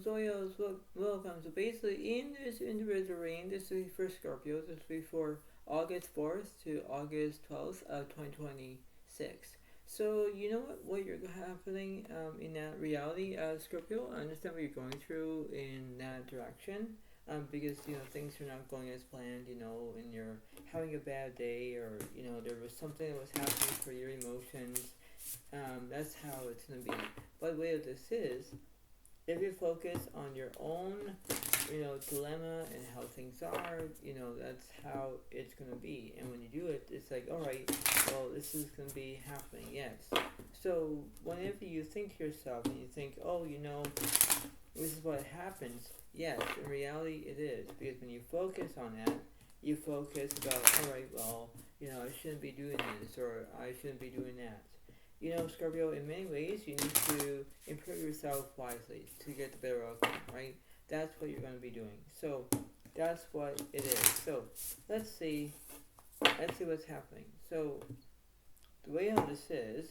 Zoyos, welcome. So basically, in this individual reading, this will be for Scorpio. This will be for August 4th to August 12th of 2026. So you know what you're happening in that reality, Scorpio. I understand what you're going through in that direction. Because things are not going as planned, and you're having a bad day, or there was something that was happening for your emotions. That's how it's gonna be. But the way of this is, if you focus on your own, dilemma and how things are, that's how it's gonna be. And when you do it, it's like, all right, well, this is gonna be happening. Yes. So whenever you think to yourself and you think, oh, this is what happens. Yes, in reality it is, because when you focus on that, you focus about, all right, well, I shouldn't be doing this, or I shouldn't be doing that. Scorpio, in many ways, you need to improve yourself wisely to get the better outcome, right? That's what you're going to be doing. So, that's what it is. So, let's see what's happening. So, the way how this is,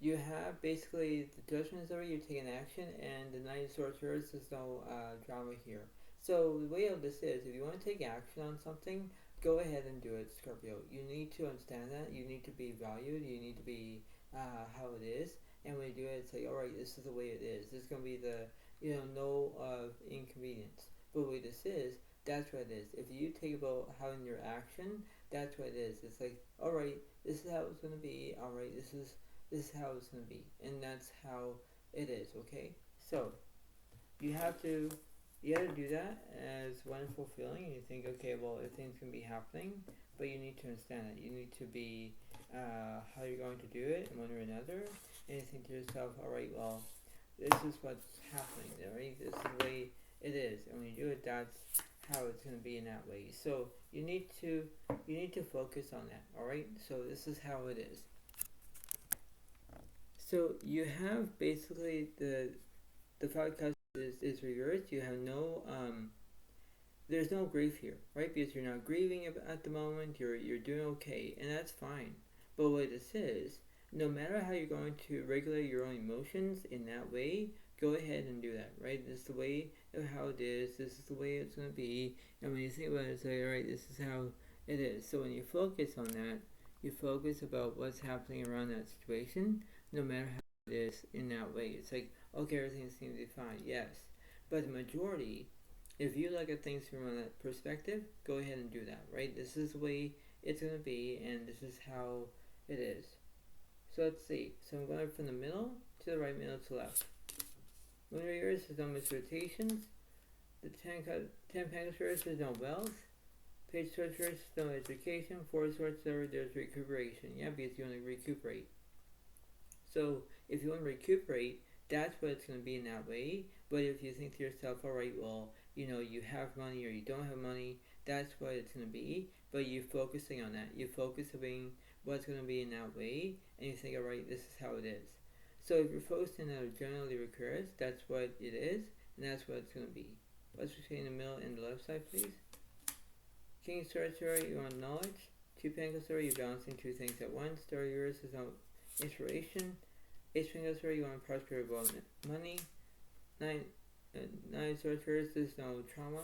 you have basically the judgment is already, you're taking action, and the Knight of Swords, there's no drama here. So the way of this is, if you want to take action on something, go ahead and do it, Scorpio. You need to understand that. You need to be valued. You need to be how it is. And when you do it, it's like, all right, this is the way it is. This is going to be the, no inconvenience. But the way this is, that's what it is. If you take about having your action, that's what it is. It's like, all right, this is how it's going to be. All right, this is how it's going to be, and that's how it is. Okay, so you have to do that as wonderful feeling, and you think, okay, well, if things can be happening, but you need to understand it. You need to be how you're going to do it in one or another, and you think to yourself, all right, well, this is what's happening, right? This is the way it is, and when you do it, that's how it's going to be in that way. So you need to focus on that. All right, so this is how it is. So you have basically the fact is reversed. You have no there's no grief here, right? Because you're not grieving at the moment. You're doing okay, and that's fine. But what this is, no matter how you're going to regulate your own emotions in that way, go ahead and do that, right? This is the way of how it is. This is the way it's going to be. And when you think about it, it's like, all right, this is how it is. So when you focus on that, you focus about what's happening around that situation, no matter how it is in that way. It's like, okay, everything seems to be fine, yes. But the majority, if you look at things from that perspective, go ahead and do that, right? This is the way it's going to be, and this is how it is. So let's see. So I'm going from the middle to the right, middle to left. Moon reverse is no rotations. The 10 Pentacles reverse is no wealth. Page of Swords reverse is no education. 4 of Swords there's recuperation. Yeah, because you want to recuperate. So if you want to recuperate, that's what it's going to be in that way. But if you think to yourself, all right, well, you have money or you don't have money, that's what it's going to be. But you're focusing on that. You're focusing what's going to be in that way, and you think, all right, this is how it is. So if you're focusing on it generally recurs, that's what it is, and that's what it's going to be. What's between the middle and the left side, please? King of Swords, you want knowledge. 2 Pentacles, you're balancing two things at once. Story yours is no inspiration. 8 Pentacles, you want prosperity, money. 9 Swords, there's no trauma.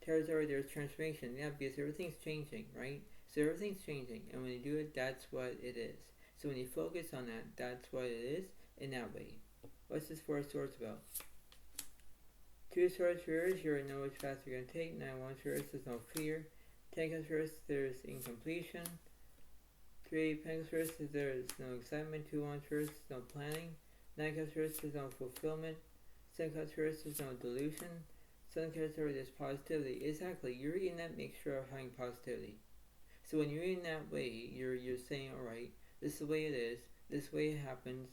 Territory, there's transformation. Yeah, because everything's changing, right? So everything's changing, and when you do it, that's what it is. So when you focus on that, that's what it is in that way. What's this 4 of Swords about? 2 Swords reverse, you already know which path you're going to take. 9 Wands reverse, there's no fear. 10 Cups reverse, there's incompletion. 3 Pentacles reverse, there's no excitement. 2 Wands reverse, no planning. 9 Cups reverse, there's no fulfillment. 7 Cups reverse, there's no delusion. 7 Cups reverse, there's positivity. Exactly, you're in that mixture of having positivity. So when you're in that way, you're saying, all right, this is the way it is. This way it happens.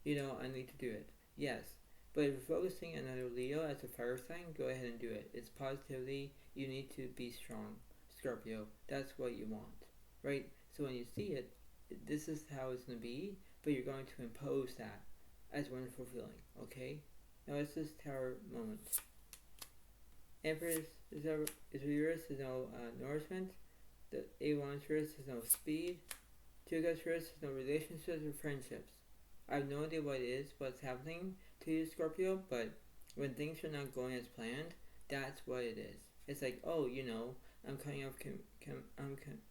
I need to do it. Yes. But if you're focusing on another Leo as a fire sign, go ahead and do it. It's positivity. You need to be strong, Scorpio. That's what you want, right? So when you see it, this is how it's going to be, but you're going to impose that as wonderful feeling, okay? Now it's this Tower moment. Empress is reversed, there's no nourishment. The A1 reverse is no speed. 2 Cups reverse is no relationships or friendships. I have no idea what it is, what's happening to you, Scorpio, but when things are not going as planned, that's what it is. It's like, oh, I'm cutting off,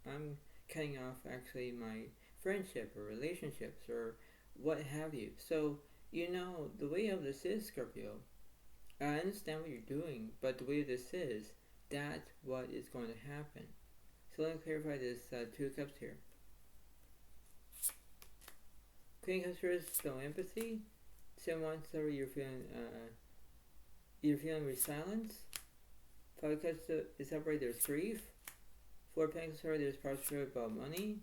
I'm cutting off actually my friendship or relationships or what have you. So, the way of this is, Scorpio, I understand what you're doing, but the way this is, that's what is going to happen. So let me clarify this Two of Cups here. Queen of Cups here is no empathy. 7-1, sorry, you're feeling resilience. 5 of Cups is upright, there's grief. 4 of Pentacles, sorry, there's posture about money.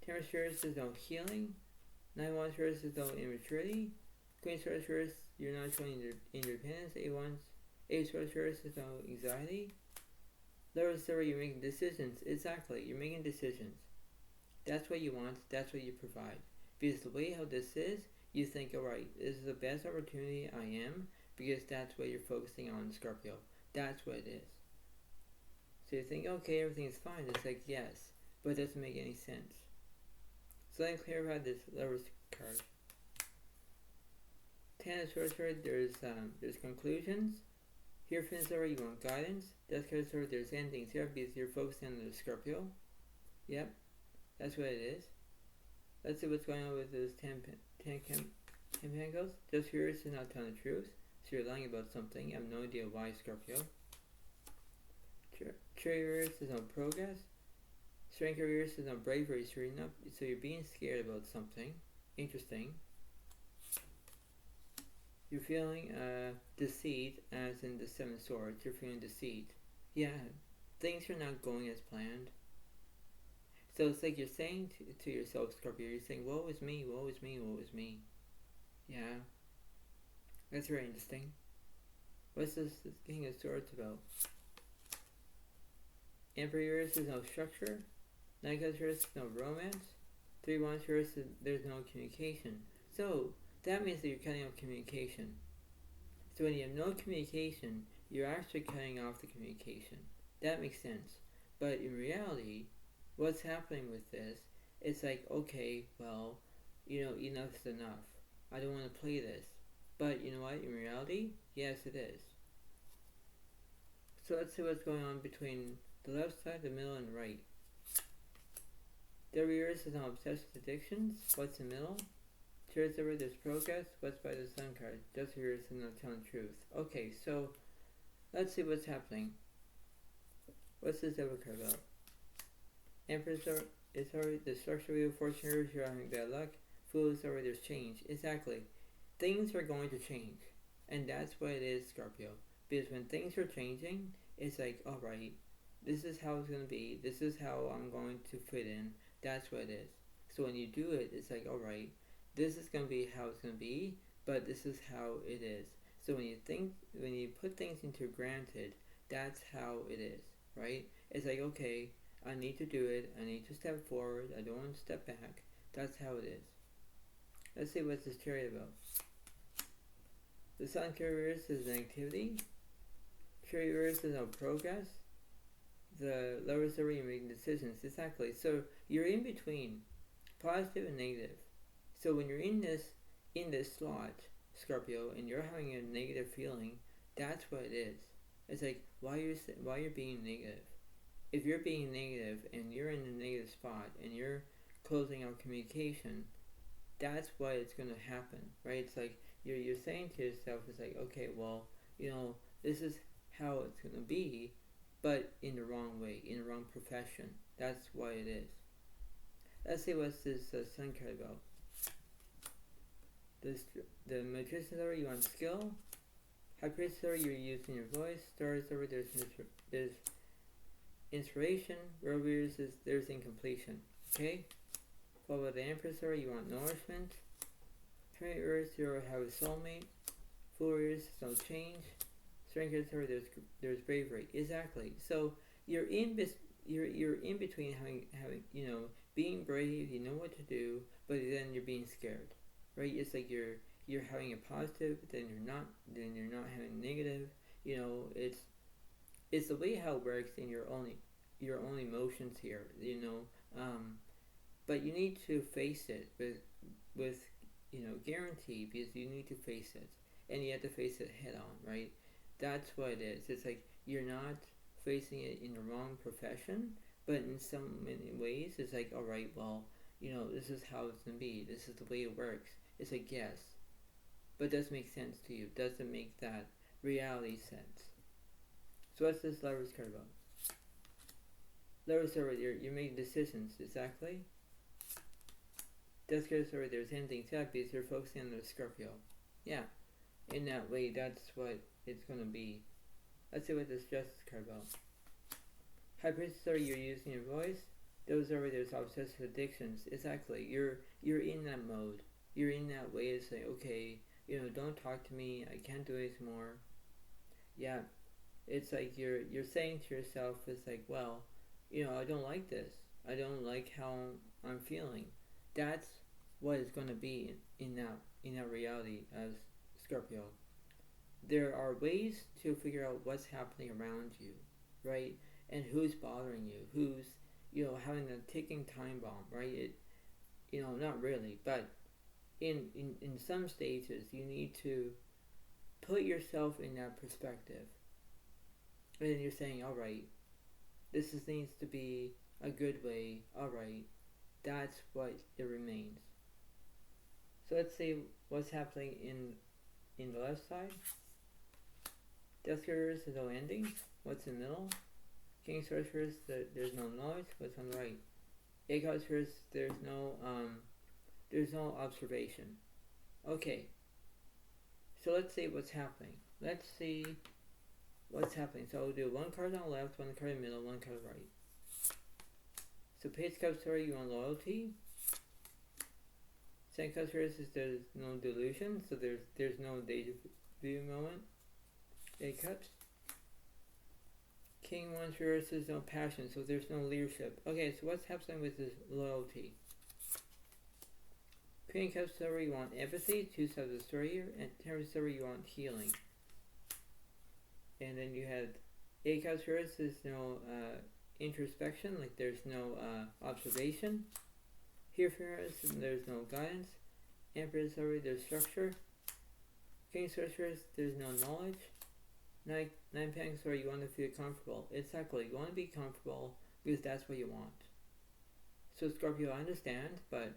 10 of Swords is no healing. 9 of Swords is no immaturity. Queen of Swords, you're not showing independence. 8 of Swords is no anxiety. Lower story, you're making decisions. Exactly, you're making decisions. That's what you want, that's what you provide. Because the way how this is, you think, alright, this is the best opportunity I am, because that's what you're focusing on, Scorpio. That's what it is. So you think, okay, everything's fine. It's like, yes, but it doesn't make any sense. So let me clarify this lower card. 10 of Swords, there's conclusions. Here, Finzora, you want guidance. Death card, there's endings here because you're focusing on the Scorpio. Yep, that's what it is. Let's see what's going on with this 10 Pentacles. Just curious to not telling the truth. So you're lying about something. I have no idea why, Scorpio. Chariot is no progress. Strength careers is no bravery. So you're being scared about something. Interesting. You're feeling deceit, as in the 7 of Swords. You're feeling deceit. Yeah, things are not going as planned. So it's like you're saying to yourself, Scorpio, you're saying, woe is me, woe is me, woe is me. Yeah, that's very interesting. What's this King of Swords about? Emperor is no structure. 9 of Swords is no romance. 3 of Wands is there's no communication. So that means that you're cutting off communication. So when you have no communication, you're actually cutting off the communication. That makes sense. But in reality, what's happening with this, it's like, okay, well, enough's enough. I don't want to play this. But you know what, in reality, yes it is. So let's see what's going on between the left side, the middle, and the right. The reverse is now obsessed with addictions. What's in the middle? Cheers over, there's progress. What's by the Sun card? Just reverse and not telling the truth. Okay, so let's see what's happening. What's this other card about? Empress is already the structural wheel, fortune reverse, you're having bad luck. Fool is already, there's change. Exactly. Things are going to change. And that's what it is, Scorpio. Because when things are changing, it's like, alright, this is how it's going to be. This is how I'm going to fit in. That's what it is. So when you do it, it's like, alright, this is going to be how it's going to be, but this is how it is. So when you put things into granted, that's how it is, right? It's like, okay, I need to do it. I need to step forward. I don't want to step back. That's how it is. Let's see what's this chariot about. The Sun carriers is an activity. Chariot is no progress. The lower story, you're making decisions. Exactly. So you're in between positive and negative. So when you're in this slot, Scorpio, and you're having a negative feeling, that's what it is. It's like, why you're being negative. If you're being negative and you're in a negative spot and you're closing out communication, that's what it's going to happen, right? It's like you're saying to yourself, it's like, okay, well, this is how it's going to be, but in the wrong way, in the wrong profession. That's why it is. Let's see what's this Sun card about. The Magician's over, you want skill. High Priestess over, you're using your voice. Stars over, there's inspiration. Warriors is there's incompletion. Okay? Followed by the Empress over, you want nourishment. Trinity Earth, you have a soulmate. Fool Warriors, no change. Strength over, there's bravery. Exactly. So you're in between having being brave, you know what to do, but then you're being scared. Right? It's like you're having a positive, then you're not having negative. It's the way how it works in your own emotions here. But you need to face it with guarantee, because you need to face it, and you have to face it head on, right? That's what it is. It's like you're not facing it in the wrong profession, but in so many ways, it's like, all right, well, this is how it's gonna be. This is the way it works. It's like, yes, but it doesn't make sense to you. It doesn't make that reality sense. So what's this Lovers card about? Lovers are you're making decisions, exactly. Death card is there's ending that because you're focusing on the Scorpio. Yeah, in that way, that's what it's gonna be. Let's see what this Justice card about. High Priestess, you're using your voice. Those are there's obsessive addictions. Exactly. You're in that mode. You're in that way to say, okay, don't talk to me. I can't do it anymore. Yeah, it's like you're saying to yourself, it's like, well, I don't like this. I don't like how I'm feeling. That's what it's going to be in that reality as Scorpio. There are ways to figure out what's happening around you, right? And who's bothering you, who's having a ticking time bomb, right? Not really, but in some stages you need to put yourself in that perspective, and then you're saying, all right, this needs to be a good way. All right, that's what it remains. So let's see what's happening in the left side. Death Carriers, there's no endings. What's in the middle? King Sorcerers, there's no knowledge. What's on the right? Eight Sorcerers, there's no observation. Okay. So let's see what's happening. So we'll do one card on the left, one card in the middle, one card on the right. So Page Cup Story, you want loyalty. Second Cup Story is there's no delusion, so there's no deja vu moment. Eight Cups. King Wands reverse is no passion, so there's no leadership. Okay, so what's happening with this loyalty? Queen Cups Story, you want empathy, two sides of the story here, and Temperance Story, you want healing. And then you had Eight Cups reverse is no introspection, like there's no observation. Here for us, there's no guidance. Emperor's Story, there's structure. King Sorceress, there's no knowledge. Nine Pentacles, where you want to feel comfortable. Exactly, you want to be comfortable because that's what you want. So Scorpio, I understand, but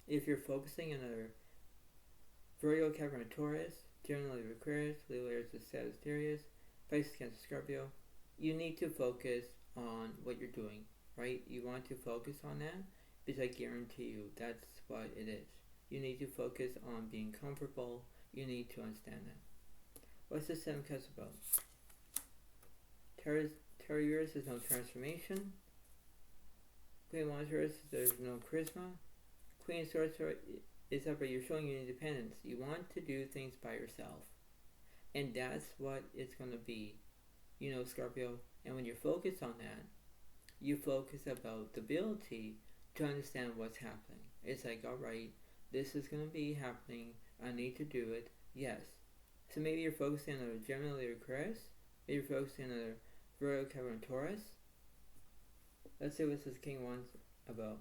if you're focusing on a Virgo, Capricorn, Taurus, generally Aquarius, Leo, Aries, Sagittarius, Pisces, Cancer, Scorpio, you need to focus on what you're doing, right? You want to focus on that because I guarantee you that's what it is. You need to focus on being comfortable. You need to understand that. What's the Seven Cups about? Taurus is no transformation. Queen Wands, there's no charisma. Queen Swords is up, but you're showing your independence. You want to do things by yourself. And that's what it's going to be. Scorpio. And when you're focused on that, you focus about the ability to understand what's happening. It's like, all right, this is going to be happening. I need to do it. Yes. So maybe you're focusing on a Gemini or Aquarius. Maybe you're focusing on a Virgo, Capricorn, Taurus. Let's see what this King Wands about.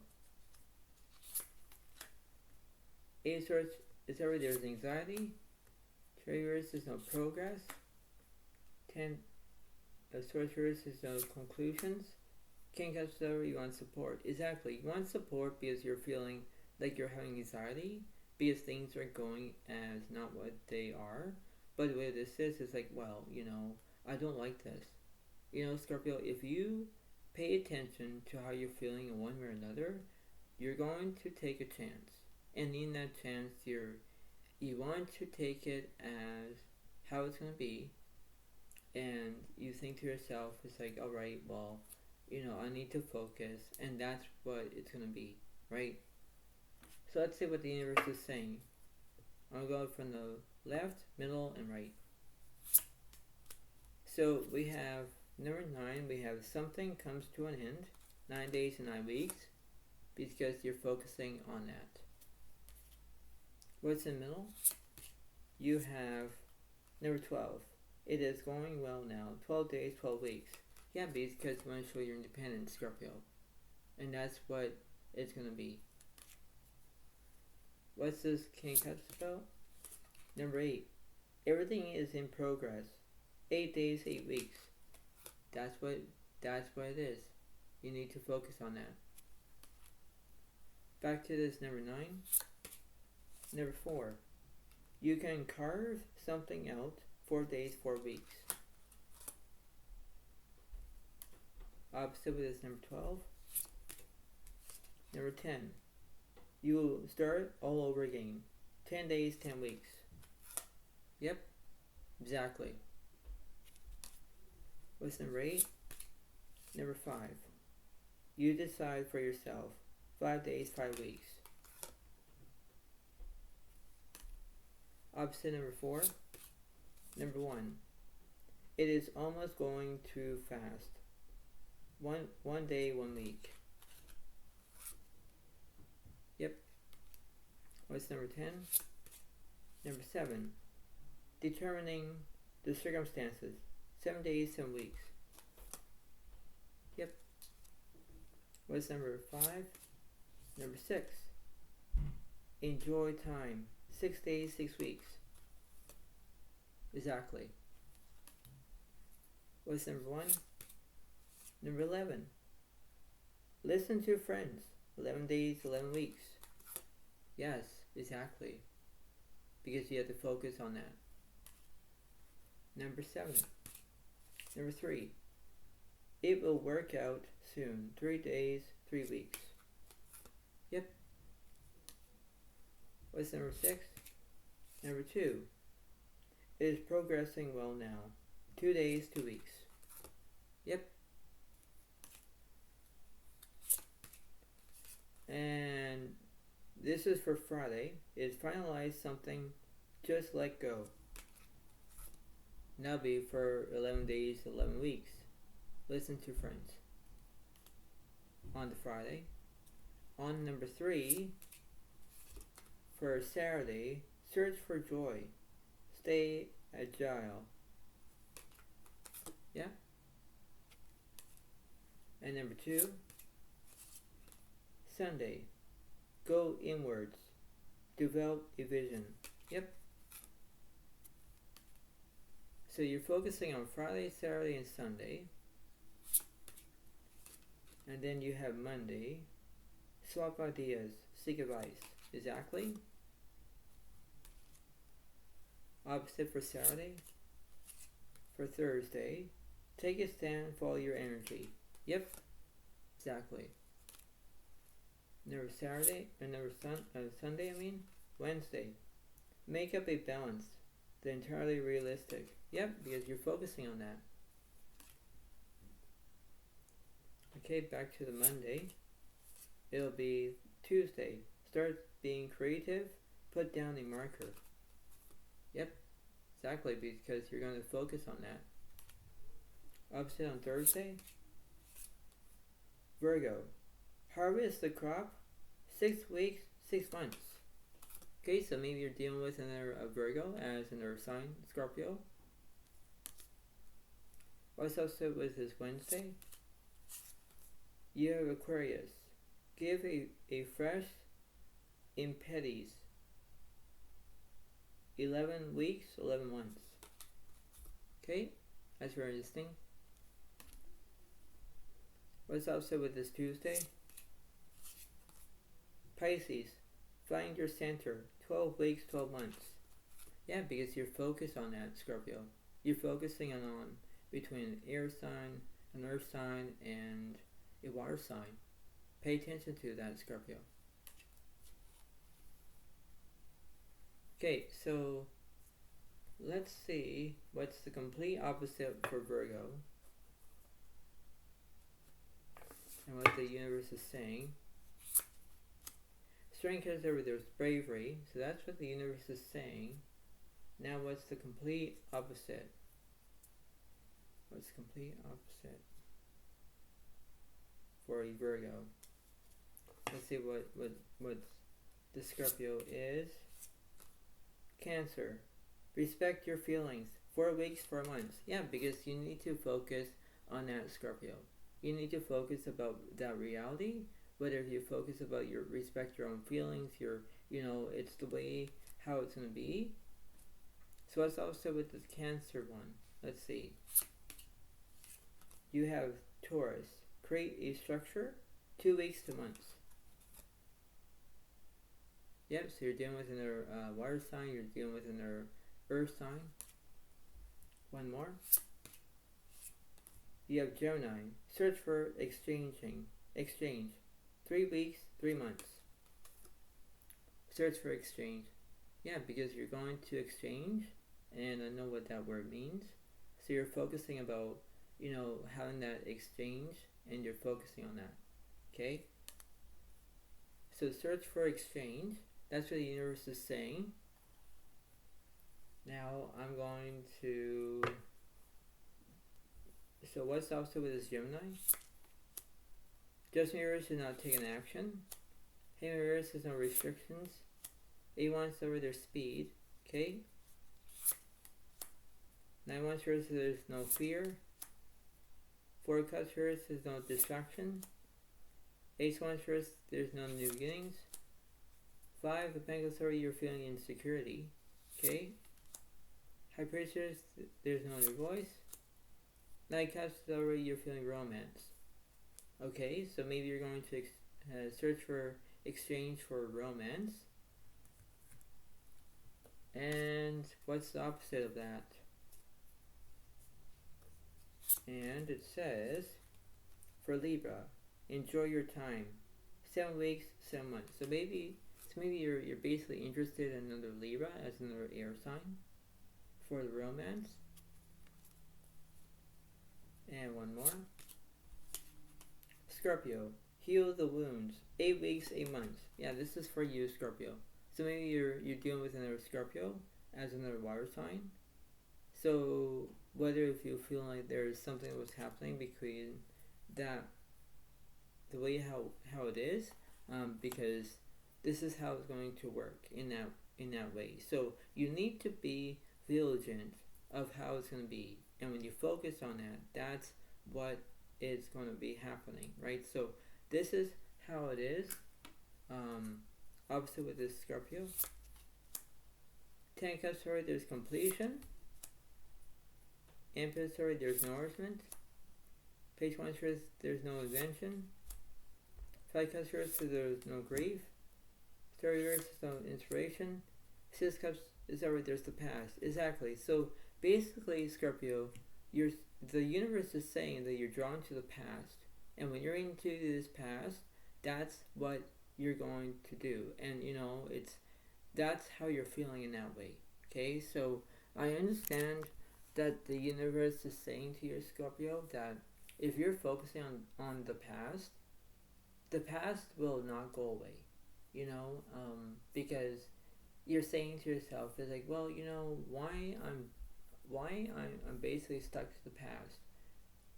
Eight of Swords is every there's anxiety. Treasures is no progress. 10 of Swords is no conclusions. King Cups, you want support. Exactly, you want support because you're feeling like you're having anxiety because things are going as not what they are. But what this is like, well, I don't like this. Scorpio, if you pay attention to how you're feeling in one way or another, you're going to take a chance. And in that chance, you want to take it as how it's going to be. And you think to yourself, it's like, all right, well, I need to focus. And that's what it's going to be, right? So let's see what the universe is saying. I'll go from the left, middle, and right. So we have number 9, we have something comes to an end, 9 days and 9 weeks, because you're focusing on that. What's in the middle? You have number 12. It is going well now, 12 days, 12 weeks. Yeah, because you want to show your independence, Scorpio. And that's what it's going to be. What's this King of Cups about? Number 8. Everything is in progress. 8 days, 8 weeks. That's what it is. You need to focus on that. Back to this number 9. Number 4. You can carve something out 4 days, 4 weeks. Opposite with this number 12. Number 10. You will start all over again. 10 days, 10 weeks. Yep, exactly. What's number 8? Number 5. You decide for yourself. 5 days, 5 weeks. Opposite number 4. Number 1. It is almost going too fast. One day, 1 week. Yep. What's number 10? Number 7. Determining the circumstances. 7 days, 7 weeks. Yep. What's number 5? Number 6. Enjoy time. 6 days, 6 weeks. Exactly. What's number 1? Number 11. Listen to friends. 11 days, 11 weeks. Yes, exactly. Because you have to focus on that. Number 7. Number 3. It will work out soon. 3 days, 3 weeks. Yep. What's number 6? Number 2. It is progressing well now. 2 days, 2 weeks. Yep. And this is for Friday. Is finalize something, just let go. Now be for 11 days, 11 weeks. Listen to friends. On the Friday. On number 3, for Saturday, search for joy. Stay agile. Yeah? And number 2, Sunday, go inwards. Develop a vision. Yep. So you're focusing on Friday, Saturday, and Sunday. And then you have Monday. Swap ideas. Seek advice. Exactly. Opposite for Saturday. For Thursday. Take a stand. Follow your energy. Yep. Exactly. Number Saturday. And Sunday, Wednesday. Make up a balance. The entirely realistic. Yep, because you're focusing on that. Okay, back to the Monday. It'll be Tuesday. Start being creative. Put down a marker. Yep, exactly, because you're going to focus on that. Opposite on Thursday. Virgo. Harvest the crop. 6 weeks, 6 months. Okay, so maybe you're dealing with another Virgo as another sign, Scorpio. What's also with this Wednesday? You have Aquarius. Give a fresh impetus. 11 weeks, 11 months. Okay, that's very interesting. What's also with this Tuesday? Pisces. Find your center. 12 weeks, 12 months. Yeah, because you're focused on that, Scorpio. You're focusing on between an air sign, an earth sign, and a water sign. Pay attention to that, Scorpio. Okay, so let's see what's the complete opposite for Virgo and what the universe is saying. Strength is over there's bravery, so that's what the universe is saying. Now what's the complete opposite? What's the complete opposite for a Virgo? Let's see what the Scorpio is. Cancer. Respect your feelings. 4 weeks, 4 months. Yeah, because you need to focus on that, Scorpio. You need to focus about that reality whether you focus about your respect your own feelings, it's the way how it's going to be. So let's also with this Cancer one. Let's see. You have Taurus. Create a structure 2 weeks to months. Yep, so you're dealing with another water sign, you're dealing with another earth sign. One more. You have Gemini. Search for exchange. 3 weeks, 3 months. Search for exchange. Yeah, because you're going to exchange, and I know what that word means. So you're focusing about, having that exchange, and you're focusing on that. Okay? So search for exchange. That's what the universe is saying. Now I'm going to... So what's also with this Gemini? Just mirrors is not taking action. Hey, mirrors has no restrictions. 8 wants over their speed. Okay? 9 wants mirrors there's no fear. 4 cups mirrors there's no distraction. 8 wants mirrors there's no new beginnings. 5 the Pentacles over you're feeling insecurity. Okay? High Priestess there's no new voice. 9 cups over you're feeling romance. Okay, so maybe you're going to search for exchange for romance. And what's the opposite of that? And it says, for Libra, enjoy your time. 7 weeks, 7 months. So maybe you're basically interested in another Libra as another air sign for the romance. And one more. Scorpio, heal the wounds. 8 weeks, 8 months. Yeah, this is for you, Scorpio. So maybe you're dealing with another Scorpio as another water sign. So whether if you feel like there's something that was happening between that, the way how it is, because this is how it's going to work in that way. So you need to be vigilant of how it's going to be, and when you focus on that, that's what is going to be happening, right? So this is how it is. Opposite with this Scorpio. 10 cups, sorry, there's completion. Empress, sorry, there's nourishment. Page 1 says there's no invention. 5 cups, says there's no grief. 30 verse is no inspiration. 6 cups is already there's the past. Exactly. So basically, Scorpio, the universe is saying that you're drawn to the past, and when you're into this past, that's what you're going to do, and that's how you're feeling in that way. Okay, so I understand that the universe is saying to your Scorpio that if you're focusing on the past will not go away, because you're saying to yourself, it's like, well, why I'm basically stuck to the past.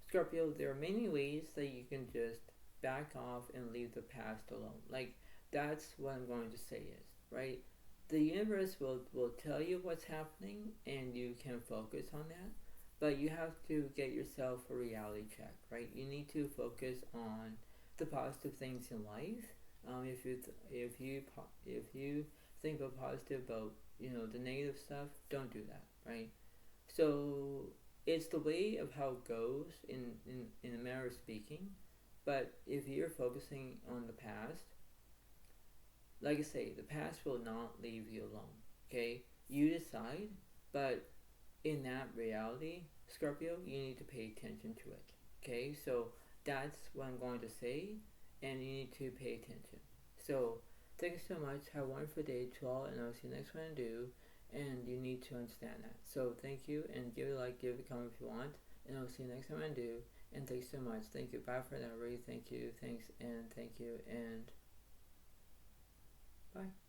Scorpio, there are many ways that you can just back off and leave the past alone. Like, that's what I'm going to say is, right? The universe will tell you what's happening, and you can focus on that, but you have to get yourself a reality check, right? You need to focus on the positive things in life. If you think about positive about the negative stuff, don't do that, right? So it's the way of how it goes in a manner of speaking. But if you're focusing on the past, like I say, the past will not leave you alone. Okay, you decide, but in that reality, Scorpio, you need to pay attention to it. Okay, so that's what I'm going to say, and you need to pay attention. So thank you so much. Have a wonderful day to all, and I'll see you next one I do. And you need to understand that. So thank you, and give it a like, give it a comment if you want, and I'll see you next time I do. And thanks so much. Thank you. Bye for now. Really, thank you. Thanks, and thank you, and bye.